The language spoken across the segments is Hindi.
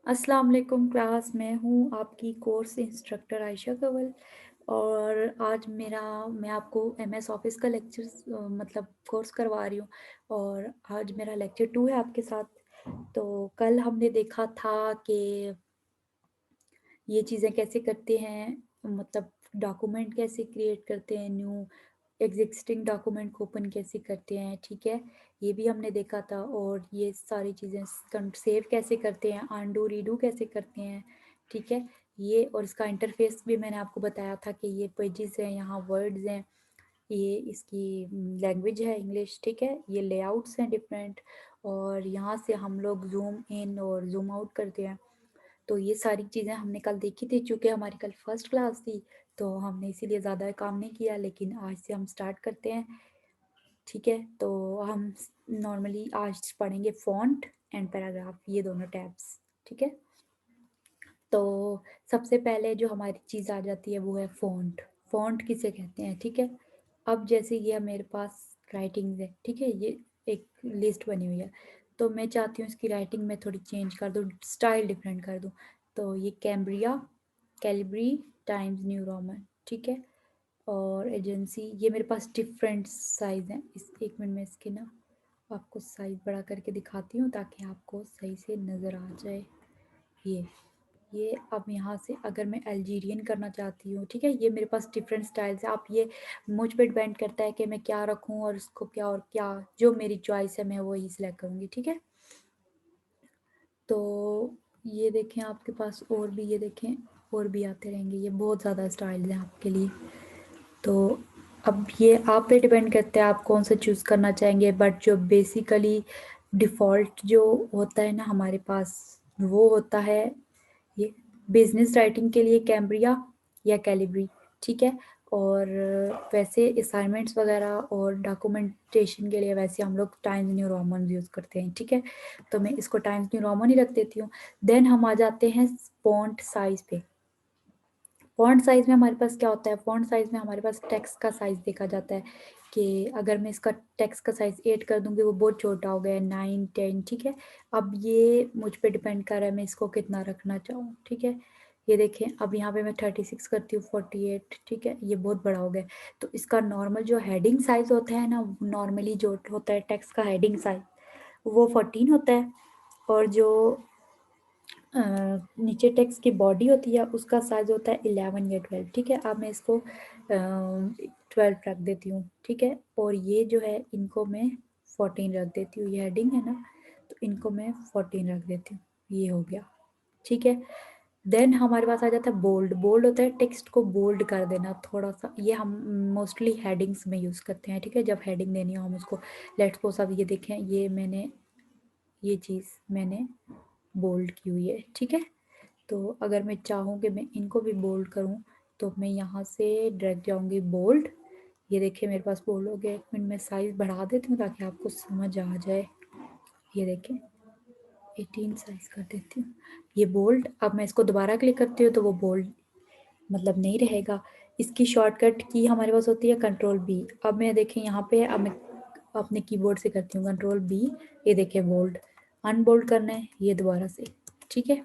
अस्सलाम वालेकुम क्लास। मैं हूँ आपकी कोर्स इंस्ट्रक्टर आयशा कंवल। और आज मैं आपको एमएस ऑफिस का मतलब कोर्स करवा रही हूँ। और आज मेरा लेक्चर 2 है आपके साथ। तो कल हमने देखा था कि ये चीज़ें कैसे करते हैं, मतलब डॉक्यूमेंट कैसे क्रिएट करते हैं, न्यू एग्जिस्टिंग डॉक्यूमेंट को ओपन कैसे करते हैं, ठीक है। ये भी हमने देखा था। और ये सारी चीज़ें सेव कैसे करते हैं, अनडू रीडू कैसे करते हैं, ठीक है। ये और इसका इंटरफेस भी मैंने आपको बताया था कि ये पेजेस हैं, यहाँ वर्ड्स हैं, ये इसकी लैंग्वेज है इंग्लिश, ठीक है। ये लेआउट्स हैं डिफरेंट। और यहाँ से हम लोग जूम इन और जूम आउट करते हैं। तो ये सारी चीज़ें हमने कल देखी थी, चूँकि हमारी कल फर्स्ट क्लास थी, तो हमने इसीलिए ज़्यादा काम नहीं किया। लेकिन आज से हम स्टार्ट करते हैं, ठीक है। तो हम नॉर्मली आज पढ़ेंगे फ़ॉन्ट एंड पैराग्राफ, ये दोनों टैब्स, ठीक है। तो सबसे पहले जो हमारी चीज़ आ जाती है वो है फ़ॉन्ट। फ़ॉन्ट किसे कहते हैं, ठीक है। अब जैसे ये मेरे पास राइटिंग्स है, ठीक है, ये एक लिस्ट बनी हुई है। तो मैं चाहती हूँ इसकी राइटिंग में थोड़ी चेंज कर दूँ, स्टाइल डिफरेंट कर दूँ। तो ये Cambria, Calibri, times new Roman, ठीक है। और एजेंसी, ये मेरे पास डिफरेंट साइज़ हैं। इस एक मिनट में इसके ना आपको साइज़ बड़ा करके दिखाती हूँ ताकि आपको सही से नज़र आ जाए। ये अब यहाँ से अगर मैं अल्जीरियन करना चाहती हूँ, ठीक है, ये मेरे पास डिफरेंट स्टाइल्स है। आप ये मुझ पे डिपेंड करता है कि मैं क्या रखूँ और इसको क्या, और क्या जो मेरी चॉइस है मैं वही सिलेक्ट करूँगी, ठीक है। तो ये देखें आपके पास और भी, ये देखें और भी आते रहेंगे, ये बहुत ज़्यादा स्टाइल्स हैं आपके लिए। तो अब ये आप पे डिपेंड करता है आप कौन सा चूज़ करना चाहेंगे। बट जो बेसिकली डिफ़ॉल्ट जो होता है ना हमारे पास, वो होता है ये बिजनेस राइटिंग के लिए कैम्ब्रिया या कैलिब्री, ठीक है। और वैसे असाइनमेंट्स वगैरह और डॉक्यूमेंटेशन के लिए वैसे हम लोग टाइम्स न्यू रोमन यूज़ करते हैं, ठीक है। तो मैं इसको टाइम्स न्यू रोमन ही रख देती हूँ। देन हम आ जाते हैं फॉन्ट साइज पे। फॉन्ट साइज़ में हमारे पास क्या होता है, फॉन्ट साइज़ में हमारे पास टेक्स्ट का साइज़ देखा जाता है कि अगर मैं इसका टेक्स्ट का साइज़ 8 कर दूँगी वो बहुत छोटा हो गया, 9 10, ठीक है। अब ये मुझ पे डिपेंड कर रहा है मैं इसको कितना रखना चाहूँ, ठीक है। ये देखें अब यहाँ पे मैं 36 करती हूँ, 48, ठीक है, ये बहुत बड़ा हो गया। तो इसका नॉर्मल जो हेडिंग साइज़ होता है ना, नॉर्मली जो होता है टेक्स्ट का हेडिंग साइज़, वो 14 होता है। और जो नीचे टेक्स्ट की बॉडी होती है उसका साइज होता है 11 या 12, ठीक है। अब मैं इसको 12 रख देती हूँ, ठीक है। और ये जो है इनको मैं 14 रख देती हूँ, ये हेडिंग है ना, तो इनको मैं 14 रख देती हूँ, ये हो गया, ठीक है। देन हमारे पास आ जाता है बोल्ड। बोल्ड होता है टेक्स्ट को बोल्ड कर देना थोड़ा सा, ये हम मोस्टली हेडिंग्स में यूज़ करते हैं, ठीक है। जब हेडिंग देनी हो हम उसको, लेट्स सपोज अब ये देखें, ये चीज़ मैंने बोल्ड की हुई है, ठीक है। तो अगर मैं चाहूँ कि मैं इनको भी बोल्ड करूँ, तो मैं यहाँ से डायरेक्ट जाऊँगी बोल्ड। ये देखिए मेरे पास बोल्ड हो गया। एक मिनट में साइज़ बढ़ा देती हूँ ताकि आपको समझ आ जाए। ये देखें 18 साइज़ कर देती हूँ, ये बोल्ड। अब मैं इसको दोबारा क्लिक करती हूँ तो वो बोल्ड मतलब नहीं रहेगा। इसकी शॉर्टकट की हमारे पास होती है कंट्रोल बी। अब मैं देखें यहाँ पे, अब मैं अपने कीबोर्ड से करती हूँ कंट्रोल बी। ये देखें बोल्ड, अनबोल्ड करना है ये दोबारा से, ठीक है।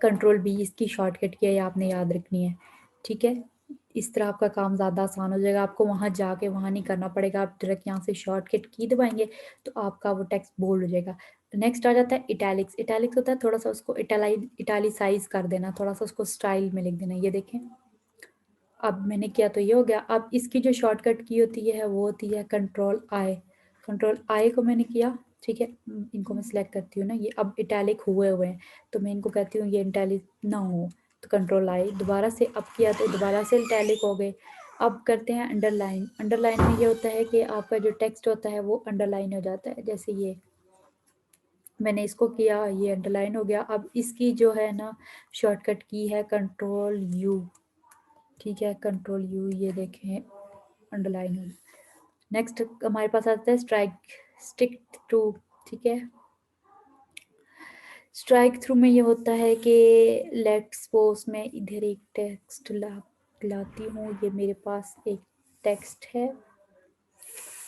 कंट्रोल बी इसकी शॉर्टकट की है, आपने याद रखनी है, ठीक है। इस तरह आपका काम ज़्यादा आसान हो जाएगा, आपको वहाँ जाके वहाँ नहीं करना पड़ेगा। आप डायरेक्ट यहाँ से शॉर्टकट की दबाएंगे तो आपका वो टेक्स्ट बोल्ड हो जाएगा। नेक्स्ट आ जाता है इटैलिक्स। इटैलिक्स होता है थोड़ा सा उसको इटैलिसाइज कर देना, थोड़ा सा उसको स्टाइल में लिख देना। ये देखें अब मैंने किया तो ये हो गया। अब इसकी जो शॉर्टकट की होती है वो होती है कंट्रोल आई। कंट्रोल आई को मैंने किया, ठीक है। इनको मैं सिलेक्ट करती हूँ ना, ये अब इटैलिक हुए हुए हैं, तो मैं इनको कहती हूँ ये इटैलिक ना हो, तो कंट्रोल आई दोबारा से अब किया तो दोबारा से इटैलिक हो गए। अब करते हैं अंडरलाइन। अंडरलाइन में ये होता है कि आपका जो टेक्स्ट होता है वो अंडरलाइन हो जाता है। जैसे ये मैंने इसको किया, ये अंडरलाइन हो गया। अब इसकी जो है ना शॉर्टकट की है कंट्रोल यू, ठीक है, कंट्रोल यू, ये देखें अंडरलाइन हो। नेक्स्ट हमारे पास आता है स्टिक थ्रू, ठीक है। स्ट्राइक थ्रू में ये होता है कि लेट्स सपोज मैं इधर एक टेक्स्ट लाती हूँ, ये मेरे पास एक टेक्स्ट है,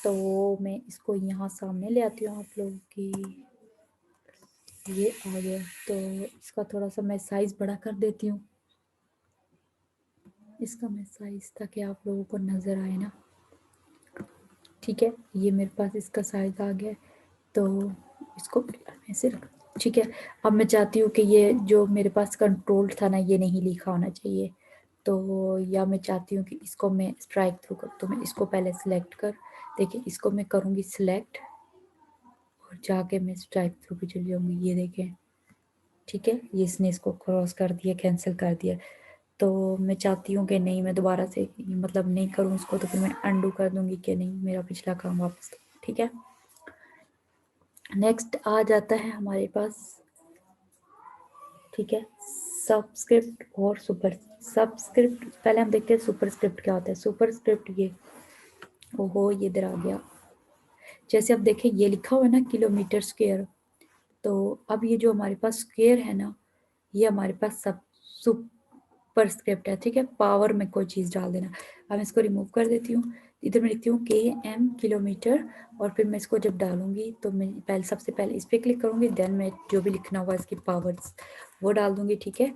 तो मैं इसको यहाँ सामने ले आती हूँ आप लोगों की। ये आ गया। तो इसका थोड़ा सा मैं साइज बड़ा कर देती हूँ, इसका मैं साइज, ताकि आप लोगों को नज़र आए ना। ठीक है, ये मेरे पास इसका साइज आ गया है। तो इसको ऐसे रख। ठीक है, अब मैं चाहती हूँ कि ये जो मेरे पास कंट्रोल था ना, ये नहीं लिखा होना चाहिए। तो या मैं चाहती हूँ कि इसको मैं स्ट्राइक थ्रू कर, तो मैं इसको पहले सिलेक्ट कर, देखिए इसको मैं करूँगी सिलेक्ट और जाके मैं स्ट्राइक थ्रू पे चली जाऊँगी, ये देखें। ठीक है, ये इसने इसको क्रॉस कर दिया, कैंसिल कर दिया। तो मैं चाहती हूँ कि नहीं, मैं दोबारा से मतलब नहीं करूँ इसको, तो फिर मैं अंडू कर दूँगी कि नहीं, मेरा पिछला काम वापस। ठीक है, नेक्स्ट आ जाता है हमारे पास। ठीक है, सबस्क्रिप्ट और सुपर सबस्क्रिप्ट। पहले हम देखते हैं सुपरस्क्रिप्ट क्या होता है। सुपरस्क्रिप्ट ये, ओहो ये इधर आ गया। जैसे अब देखें ये लिखा हुआ है ना किलोमीटर स्क्वायर, तो अब ये जो हमारे पास स्क्वायर है ना, ये हमारे पास सब सुपरस्क्रिप्ट है। ठीक है, पावर में कोई चीज़ डाल देना। अब मैं इसको रिमूव कर देती हूँ। इधर मैं लिखती हूँ KM किलोमीटर, और फिर मैं इसको जब डालूंगी तो मैं पहले सबसे पहले इस पर क्लिक करूँगी, देन मैं जो भी लिखना होगा इसकी पावर्स वो डाल दूँगी। ठीक है,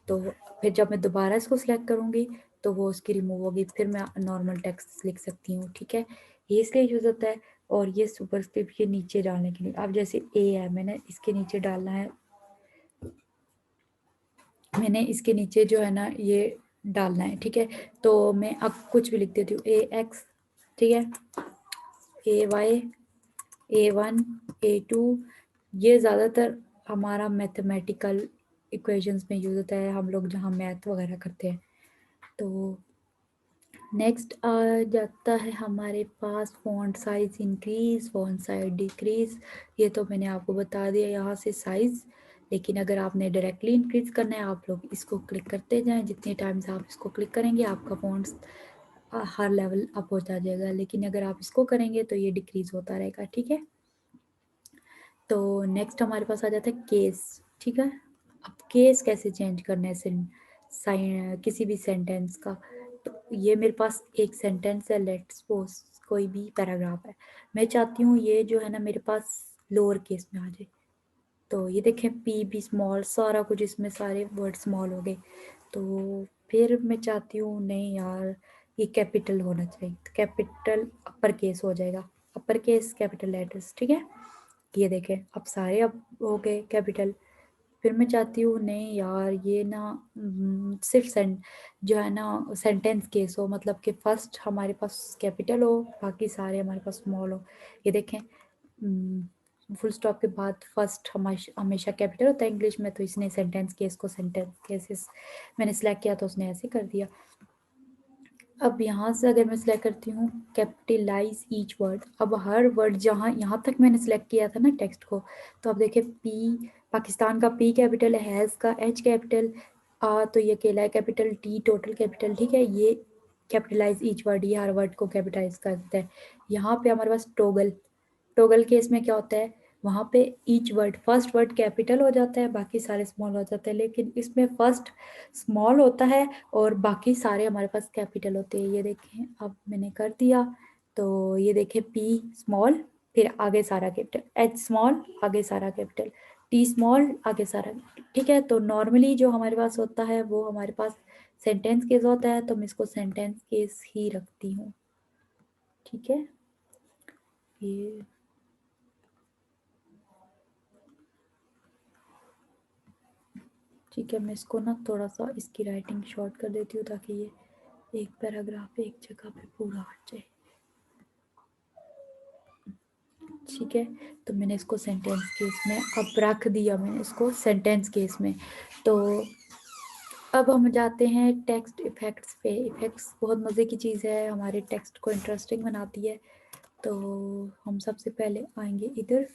तो फिर जब मैं दोबारा इसको सिलेक्ट करूँगी तो वो उसकी रिमूव होगी, फिर मैं नॉर्मल टेक्स्ट लिख सकती हूँ। ठीक है, ये इसलिए यूज़ होता है। और ये सुपरस्क्रिप्ट के नीचे डालने के लिए, अब जैसे A है, मैंने इसके नीचे डालना है, मैंने इसके नीचे जो है ना ये डालना है। ठीक है, तो मैं अब कुछ भी लिख देती हूँ, AX, ठीक है, AY, A1, A2। ये ज़्यादातर हमारा मैथमेटिकल इक्वेशंस में यूज़ होता है, हम लोग जहाँ मैथ वगैरह करते हैं। तो नेक्स्ट आ जाता है हमारे पास font size increase, font size decrease. ये तो मैंने आपको बता दिया यहाँ से साइज़। लेकिन अगर आपने डायरेक्टली इंक्रीज करना है, आप लोग इसको क्लिक करते जाएं, जितने टाइम से आप इसको क्लिक करेंगे आपका फ़ॉन्ट्स हर लेवल अप होता जाएगा। लेकिन अगर आप इसको करेंगे तो ये डिक्रीज होता रहेगा। ठीक है, तो नेक्स्ट हमारे पास आ जाता है केस। ठीक है, अब केस कैसे चेंज करना है साइन किसी भी सेंटेंस का। तो ये मेरे पास एक सेंटेंस है, लेट्स सपोज कोई भी पैराग्राफ है, मैं चाहती हूँ ये जो है ना मेरे पास लोअर केस में आ जाए। तो ये देखें P भी स्मॉल, सारा कुछ इसमें सारे वर्ड स्मॉल हो गए। तो फिर मैं चाहती हूँ नहीं यार, ये कैपिटल होना चाहिए, तो कैपिटल अपर केस हो जाएगा, अपर केस कैपिटल लेटर्स। ठीक है, ये देखें अब सारे अब हो गए कैपिटल। फिर मैं चाहती हूँ नहीं यार, ये ना सिर्फ जो है ना सेंटेंस केस हो, मतलब कि फर्स्ट हमारे पास कैपिटल हो, बाकी सारे हमारे पास स्मॉल हो। ये देखें, फुल स्टॉप के बाद फर्स्ट हमेशा कैपिटल होता है इंग्लिश में, तो इसने सेंटेंस केस को सेंटेंस केसेस मैंने सेलेक्ट किया तो उसने ऐसे कर दिया। अब यहाँ से अगर मैं सिलेक्ट करती हूँ कैपिटलाइज ईच वर्ड, अब हर वर्ड जहाँ यहाँ तक मैंने सेलेक्ट किया था ना टेक्स्ट को, तो अब देखिए P, पाकिस्तान का P कैपिटल है, हैज़ का H कैपिटल, तो ये अकेला है कैपिटल, T टोटल कैपिटल। ठीक है, ये कैपिटलाइज ईच वर्ड, ये हर वर्ड को कैपिटलाइज कर देता है। यहाँ पे हमारे पास टोगल, टोगल केस में क्या होता है, वहाँ पे each word first word capital हो जाता है, बाकी सारे स्मॉल हो जाते हैं, लेकिन इसमें फर्स्ट स्मॉल होता है और बाकी सारे हमारे पास कैपिटल होते हैं। ये देखें अब मैंने कर दिया, तो ये देखें P स्मॉल, फिर आगे सारा कैपिटल, H स्मॉल आगे सारा कैपिटल, T स्मॉल आगे सारा। ठीक है, तो नॉर्मली जो हमारे पास होता है वो हमारे पास सेंटेंस केस होता है, तो मैं इसको सेंटेंस केस ही रखती हूँ। ठीक है, ये ठीक है, मैं इसको ना थोड़ा सा इसकी राइटिंग शॉर्ट कर देती हूँ, ताकि ये एक पैराग्राफ एक जगह पे पूरा हट जाए। ठीक है, तो मैंने इसको सेंटेंस केस में अब रख दिया, मैंने इसको सेंटेंस केस में। तो अब हम जाते हैं टेक्स्ट इफेक्ट्स पे। इफेक्ट्स बहुत मज़े की चीज़ है, हमारे टेक्स्ट को इंटरेस्टिंग बनाती है। तो हम सबसे पहले आएंगे इधर,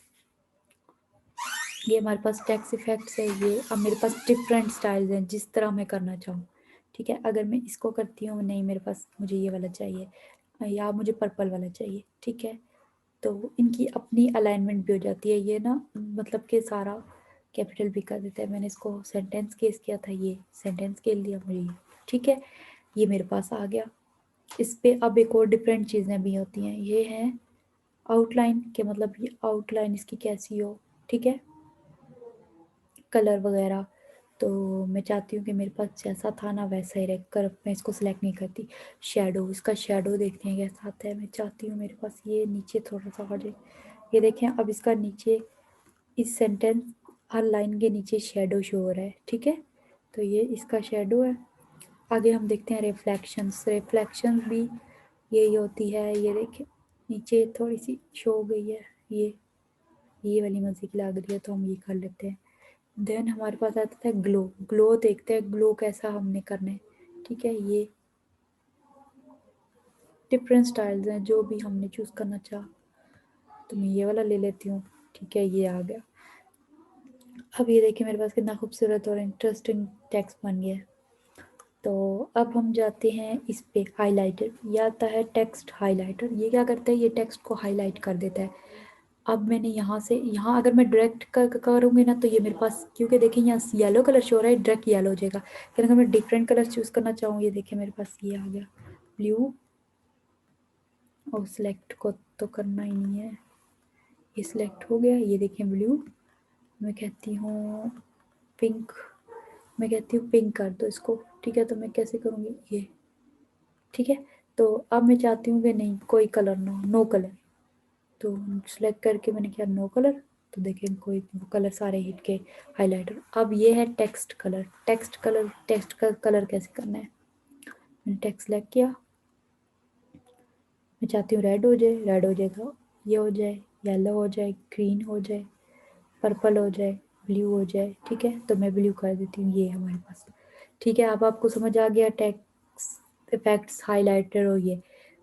ये हमारे पास टेक्स्ट इफेक्ट्स है। ये अब मेरे पास डिफरेंट स्टाइल्स हैं, जिस तरह मैं करना चाहूँ। ठीक है, अगर मैं इसको करती हूँ, नहीं मेरे पास मुझे ये वाला चाहिए, या मुझे पर्पल वाला चाहिए। ठीक है, तो इनकी अपनी अलाइनमेंट भी हो जाती है। ये ना मतलब कि सारा कैपिटल भी कर देता है। मैंने इसको सेंटेंस केस किया था, ये सेंटेंस के लिया मुझे। ठीक है, ये मेरे पास आ गया। इस पे अब एक और डिफरेंट चीज़ें भी होती हैं, ये है आउटलाइन के, मतलब ये आउटलाइन इसकी कैसी हो। ठीक है, कलर वगैरह। तो मैं चाहती हूँ कि मेरे पास जैसा था ना वैसा ही रहे, कर मैं इसको सिलेक्ट नहीं करती। शेडो, इसका शेडो देखते हैं कैसा आता है। मैं चाहती हूँ मेरे पास ये नीचे थोड़ा सा हट जाए। ये देखें, अब इसका नीचे इस सेंटेंस हर लाइन के नीचे शेडो शो हो रहा है, ठीक है। तो ये इसका शेडो है। आगे हम देखते हैं रिफ्लेक्शंस। रिफ्लेक्शंस भी यही होती है, ये देखिए नीचे थोड़ी सी शो हो गई है। ये वाली मजे की लग रही है तो हम ये कर लेते हैं। देन हमारे पास आता है ग्लो। ग्लो देखते हैं ग्लो कैसा हमने करना है, ठीक है। ये डिफरेंट स्टाइल्स हैं, जो भी हमने चूज़ करना चाहा। तो मैं ये वाला ले लेती हूँ, ठीक है। ये आ गया। अब ये देखिए मेरे पास कितना खूबसूरत और इंटरेस्टिंग टेक्स्ट बन गया है। तो अब हम जाते हैं इस पे हाइलाइटर। ये आता है टेक्स्ट हाइलाइटर। ये क्या करता है, ये टेक्स्ट को हाईलाइट कर देता है। अब मैंने यहाँ से यहाँ अगर मैं डायरेक्ट करूँगी ना तो ये मेरे पास, क्योंकि देखिए यहाँ येलो कलर शो हो रहा है, डायरेक्ट येलो हो जाएगा। लेकिन अगर मैं डिफरेंट कलर चूज़ करना चाहूँ, ये देखिए मेरे पास ये आ गया ब्लू। और सिलेक्ट को तो करना ही नहीं है, ये सिलेक्ट हो गया। ये देखिए ब्लू। मैं कहती हूँ पिंक। मैं कहती हूँ पिंक कर दो इसको, ठीक है। तो मैं कैसे करूँगी ये, ठीक है। तो अब मैं चाहती हूँ कि नहीं कोई कलर ना हो, नो कलर। तो सेलेक्ट करके मैंने किया नो कलर। तो देखें कोई कलर सारे हिट के हाइलाइटर। अब ये है text colour. Text colour, text का कलर कैसे करना है। मैंने टेक्स्ट सेलेक्ट किया। मैं चाहती हूँ रेड हो जाए, रेड हो जाएगा। ये हो जाए, येलो हो जाए, ग्रीन हो जाए, पर्पल हो जाए, ब्लू हो जाए, ठीक है। तो मैं ब्लू कर देती हूँ। ये हमारे पास, ठीक है। अब आपको समझ आ गया टेक्स्ट इफेक्ट्स हाइलाइटर और ये।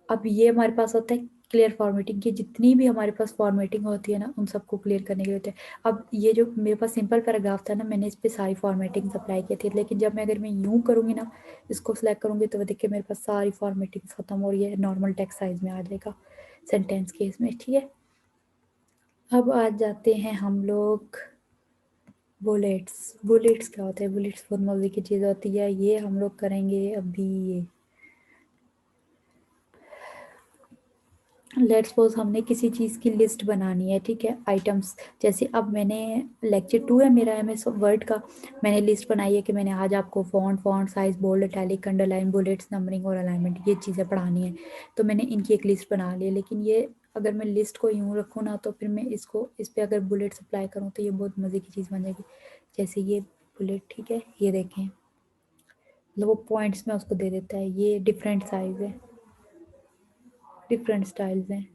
अब ये हमारे पास होता है क्लियर फॉर्मेटिंग की। जितनी भी हमारे पास फॉर्मेटिंग होती है ना उन सबको क्लियर करने के लिए होते हैं। अब ये जो मेरे पास सिंपल पैराग्राफ था ना, मैंने इस पे सारी फॉर्मेटिंग अप्लाई की थी। लेकिन जब मैं अगर मैं यूँ करूँगी ना, इसको सिलेक्ट करूँगी, तो देखिए मेरे पास सारी फॉर्मेटिंग खत्म हो रही है। नॉर्मल टेक्स्ट साइज में आ जाएगा सेंटेंस के इसमें, ठीक है। अब आ जाते हैं हम लोग बुलेट्स। बुलेट्स क्या होते हैं, बुलेट्स बहुत मजे की चीज़ होती है। ये हम लोग करेंगे अभी। ये लेट्स सपोज हमने किसी चीज़ की लिस्ट बनानी है, ठीक है। आइटम्स, जैसे अब मैंने लेक्चर 2 है मेरा MS वर्ड का। मैंने लिस्ट बनाई है कि मैंने आज आपको font size, bold, italic, underline, bullets, numbering और अलाइनमेंट ये चीज़ें पढ़ानी है। तो मैंने इनकी एक लिस्ट बना ली है। लेकिन ये अगर मैं लिस्ट को यूँ रखूँ ना, तो फिर मैं इसको इस पर अगर बुलेट्स अप्लाई करूँ तो ये बहुत मज़े की चीज़ बन जाएगी। जैसे ये बुलेट, ठीक है। ये देखें, मतलब वो पॉइंट्स में उसको दे देता है। ये डिफरेंट साइज है, डिफरेंट स्टाइल्स हैं,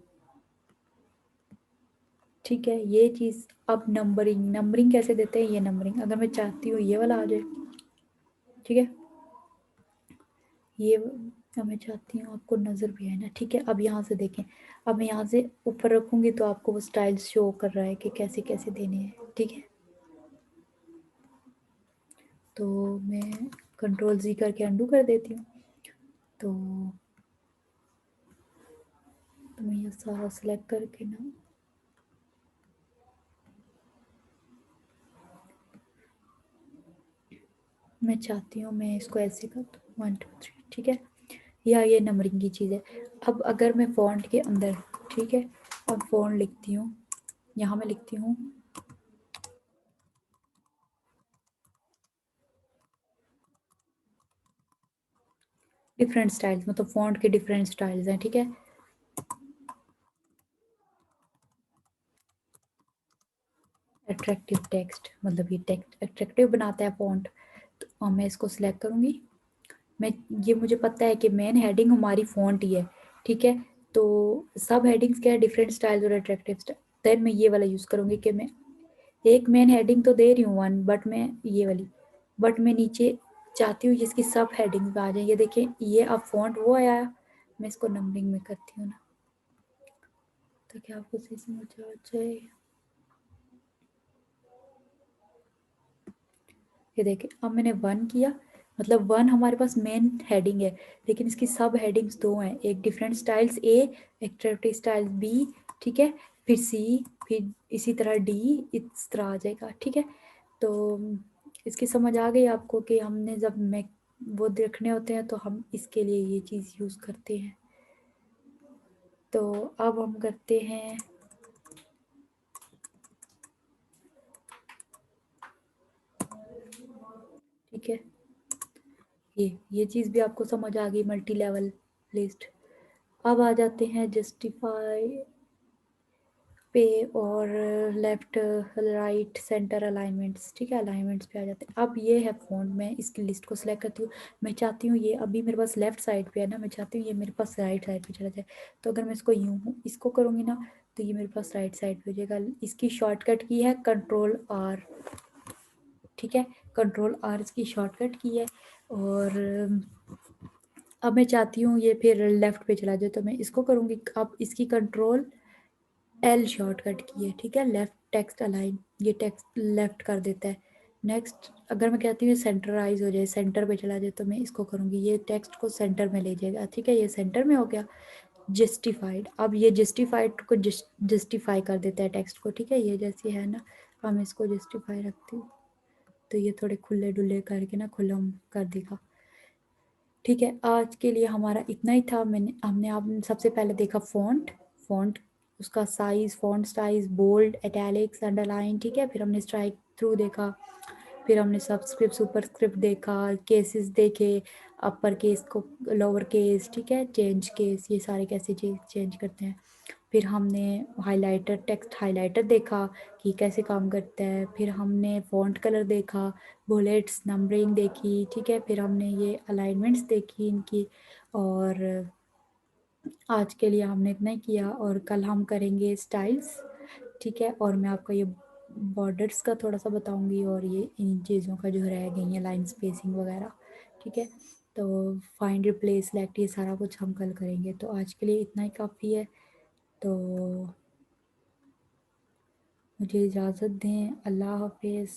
ठीक है। ये चीज़। अब नंबरिंग, नंबरिंग कैसे देते हैं, ये नंबरिंग अगर मैं चाहती हूँ ये वाला आ जाए, ठीक है। ये अब मैं चाहती हूँ आपको नज़र भी है ना, ठीक है। अब यहाँ से देखें, अब मैं यहाँ से ऊपर रखूँगी तो आपको वो स्टाइल शो कर रहा है कि कैसे कैसे देने हैं, ठीक है। तो मैं Ctrl+Z करके अंडू कर देती हूँ। तो मैं ये सारा सिलेक्ट करके ना, मैं चाहती हूँ मैं इसको ऐसे कर दूँ 1 2 3, ठीक है। या ये नंबरिंग की चीज़ है। अब अगर मैं फॉन्ट के अंदर, ठीक है, अब फॉन्ट लिखती हूँ, यहाँ मैं लिखती हूँ डिफरेंट स्टाइल्स, मतलब फॉन्ट के डिफरेंट स्टाइल्स हैं, ठीक है। अट्रैक्टिव टेक्स्ट, मतलब ये टेक्स्ट अट्रैक्टिव बनाता है फॉन्ट। तो मैं इसको सिलेक्ट करूँगी। मैं, ये मुझे पता है कि मेन हेडिंग हमारी फॉन्ट ही है, ठीक है। तो सब हेडिंग्स क्या है, डिफरेंट स्टाइल्स और अट्रैक्टिव स्टाइल। देन मैं ये वाला यूज़ करूँगी कि मैं एक मेन हेडिंग तो दे रही हूँ वन, बट मैं ये वाली, बट मैं नीचे चाहती हूँ जिसकी सब हेडिंग आ जाए। ये देखिए ये अब फॉन्ट वो आया। मैं इसको नंबरिंग में करती हूँ ना, ताकि आपको सही समझ आ जाए। ये देखिए अब मैंने वन किया, मतलब वन हमारे पास मेन हेडिंग है। लेकिन इसकी सब हेडिंग्स दो हैं, एक डिफरेंट स्टाइल्स ए, एक्टिविटी स्टाइल बी, ठीक है। फिर सी, फिर इसी तरह डी, इस तरह आ जाएगा, ठीक है। तो इसकी समझ आ गई आपको कि हमने जब मैं वो देखने होते हैं तो हम इसके लिए ये चीज़ यूज़ करते हैं। तो अब हम करते हैं, ठीक है, ये चीज़ भी आपको समझ आ गई, मल्टी लेवल लिस्ट। अब आ जाते हैं जस्टिफाई पे और लेफ्ट राइट सेंटर अलाइनमेंट्स। ठीक है, अलाइनमेंट्स पे आ जाते हैं। अब ये है फ़ॉन्ट, मैं इसकी लिस्ट को सिलेक्ट करती हूँ। मैं चाहती हूँ ये अभी मेरे पास लेफ्ट साइड पे है ना, मैं चाहती हूँ ये मेरे पास राइट साइड पे चला जाए। तो अगर मैं इसको इसको करूँगी ना, तो ये मेरे पास राइट साइड पे हो जाएगा। इसकी शॉर्टकट की है Ctrl+R। ठीक है, Ctrl+R इसकी शॉर्टकट की है। और अब मैं चाहती हूँ ये फिर लेफ्ट पे चला जाए, तो मैं इसको करूँगी। अब इसकी Ctrl+L शॉर्टकट की है। ठीक है, लेफ्ट टेक्स्ट अलाइन, ये टेक्स्ट लेफ्ट कर देता है। नेक्स्ट, अगर मैं कहती हूँ सेंटराइज हो जाए, सेंटर पे चला जाए, तो मैं इसको करूँगी, ये टेक्स्ट को सेंटर में ले जाएगा। ठीक है, ये सेंटर में हो गया। जस्टिफाइड, अब ये जस्टिफाइड को जस्टिफाई कर देता है टेक्स्ट को। ठीक है, ये जैसी है ना, अब मैं इसको जस्टिफाई रखती हूँ, तो ये थोड़े खुले डुले करके ना खुला कर देगा। ठीक है, आज के लिए हमारा इतना ही था। हमने आप सबसे पहले देखा फ़ॉन्ट, उसका size, font size, bold, italics, underline. ठीक है, फिर हमने स्ट्राइक थ्रू देखा, फिर हमने सबस्क्रिप्ट सुपरस्क्रिप्ट देखा, केसेस देखे, अपर केस को लोअर केस। ठीक है, चेंज केस, ये सारे कैसे चेंज करते हैं। फिर हमने हाइलाइटर, टेक्स्ट हाइलाइटर देखा कि कैसे काम करता है। फिर हमने फ़ॉन्ट कलर देखा, बुलेट्स, नंबरिंग देखी। ठीक है, फिर हमने ये अलाइनमेंट्स देखी इनकी। और आज के लिए हमने इतना ही किया, और कल हम करेंगे स्टाइल्स। ठीक है, और मैं आपको ये बॉर्डर्स का थोड़ा सा बताऊंगी, और ये इन चीज़ों का जो रह गई है लाइन स्पेसिंग वगैरह। ठीक है, तो फाइंड रिप्लेस सेलेक्ट, ये सारा कुछ हम कल करेंगे। तो आज के लिए इतना ही काफ़ी है। तो मुझे इजाज़त दें, अल्लाह हाफिज़।